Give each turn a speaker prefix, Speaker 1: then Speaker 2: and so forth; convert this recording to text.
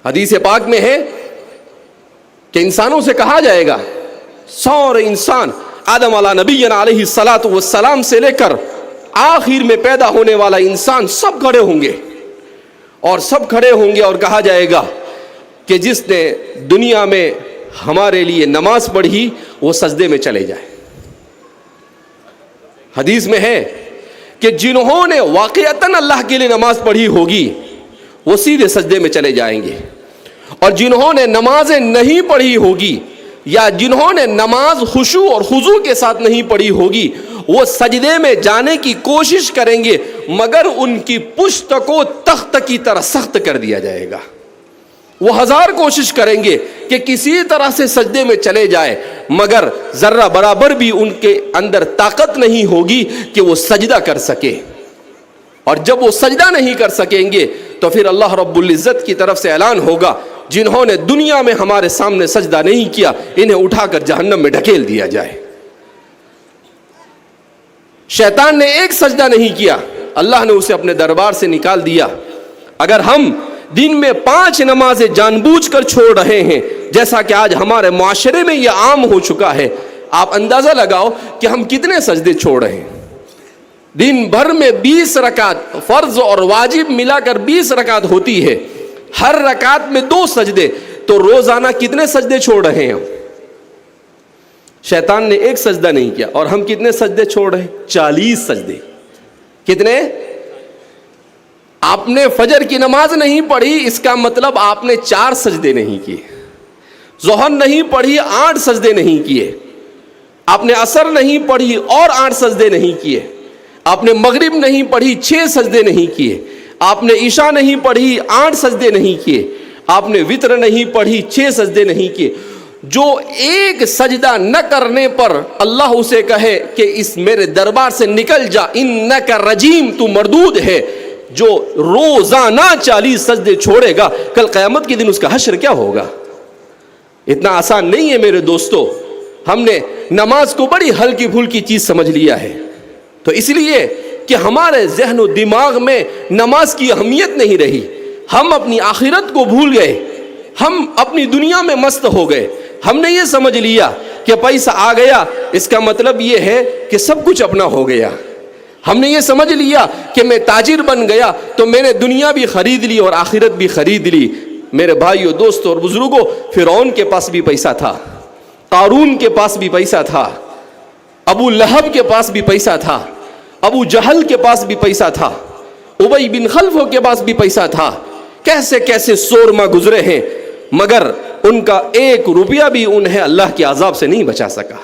Speaker 1: حدیث پاک میں ہے کہ انسانوں سے کہا جائے گا، سارے انسان آدم علیہ نبینا علیہ الصلاۃ والسلام سے لے کر آخر میں پیدا ہونے والا انسان سب کھڑے ہوں گے، اور سب کھڑے ہوں گے اور کہا جائے گا کہ جس نے دنیا میں ہمارے لیے نماز پڑھی وہ سجدے میں چلے جائے۔ حدیث میں ہے کہ جنہوں نے واقعتاً اللہ کے لیے نماز پڑھی ہوگی وہ سیدھے سجدے میں چلے جائیں گے، اور جنہوں نے نمازیں نہیں پڑھی ہوگی یا جنہوں نے نماز خشوع اور خضوع کے ساتھ نہیں پڑھی ہوگی وہ سجدے میں جانے کی کوشش کریں گے، مگر ان کی پشت کو تخت کی طرح سخت کر دیا جائے گا۔ وہ ہزار کوشش کریں گے کہ کسی طرح سے سجدے میں چلے جائے، مگر ذرہ برابر بھی ان کے اندر طاقت نہیں ہوگی کہ وہ سجدہ کر سکے۔ اور جب وہ سجدہ نہیں کر سکیں گے تو پھر اللہ رب العزت کی طرف سے اعلان ہوگا، جنہوں نے دنیا میں ہمارے سامنے سجدہ نہیں کیا انہیں اٹھا کر جہنم میں ڈھکیل دیا جائے۔ شیطان نے ایک سجدہ نہیں کیا، اللہ نے اسے اپنے دربار سے نکال دیا۔ اگر ہم دن میں 5 نمازیں جان بوجھ کر چھوڑ رہے ہیں، جیسا کہ آج ہمارے معاشرے میں یہ عام ہو چکا ہے، آپ اندازہ لگاؤ کہ ہم کتنے سجدے چھوڑ رہے ہیں۔ دن بھر میں 20 رکعت فرض اور واجب ملا کر 20 رکعت ہوتی ہے، ہر رکعت میں 2 سجدے، تو روزانہ کتنے سجدے چھوڑ رہے ہیں ہم؟ شیطان نے ایک سجدہ نہیں کیا، اور ہم کتنے سجدے چھوڑ رہے ہیں؟ 40 سجدے۔ کتنے؟ آپ نے فجر کی نماز نہیں پڑھی، اس کا مطلب آپ نے 4 سجدے نہیں کیے۔ ظہر نہیں پڑھی، 8 سجدے نہیں کیے۔ آپ نے عصر نہیں پڑھی اور 8 سجدے نہیں کیے۔ آپ نے مغرب نہیں پڑھی، 6 سجدے نہیں کیے۔ آپ نے عشاء نہیں پڑھی، 8 سجدے نہیں کیے۔ آپ نے وتر نہیں پڑھی، 6 سجدے نہیں کیے۔ جو ایک سجدہ نہ کرنے پر اللہ اسے کہے کہ اس میرے دربار سے نکل جا، انک رجیم، تو مردود ہے، جو روزانہ 40 سجدے چھوڑے گا، کل قیامت کے دن اس کا حشر کیا ہوگا؟ اتنا آسان نہیں ہے میرے دوستو۔ ہم نے نماز کو بڑی ہلکی پھلکی چیز سمجھ لیا ہے، تو اس لیے کہ ہمارے ذہن و دماغ میں نماز کی اہمیت نہیں رہی، ہم اپنی آخرت کو بھول گئے، ہم اپنی دنیا میں مست ہو گئے۔ ہم نے یہ سمجھ لیا کہ پیسہ آ گیا اس کا مطلب یہ ہے کہ سب کچھ اپنا ہو گیا۔ ہم نے یہ سمجھ لیا کہ میں تاجر بن گیا تو میں نے دنیا بھی خرید لی اور آخرت بھی خرید لی۔ میرے بھائیوں، دوستوں اور بزرگوں، فرعون کے پاس بھی پیسہ تھا، قارون کے پاس بھی پیسہ تھا، ابو لہب کے پاس بھی پیسہ تھا، ابو جہل کے پاس بھی پیسہ تھا، ابی بن خلف کے پاس بھی پیسہ تھا۔ کیسے کیسے سورما گزرے ہیں، مگر ان کا 1 روپیہ بھی انہیں اللہ کے عذاب سے نہیں بچا سکا۔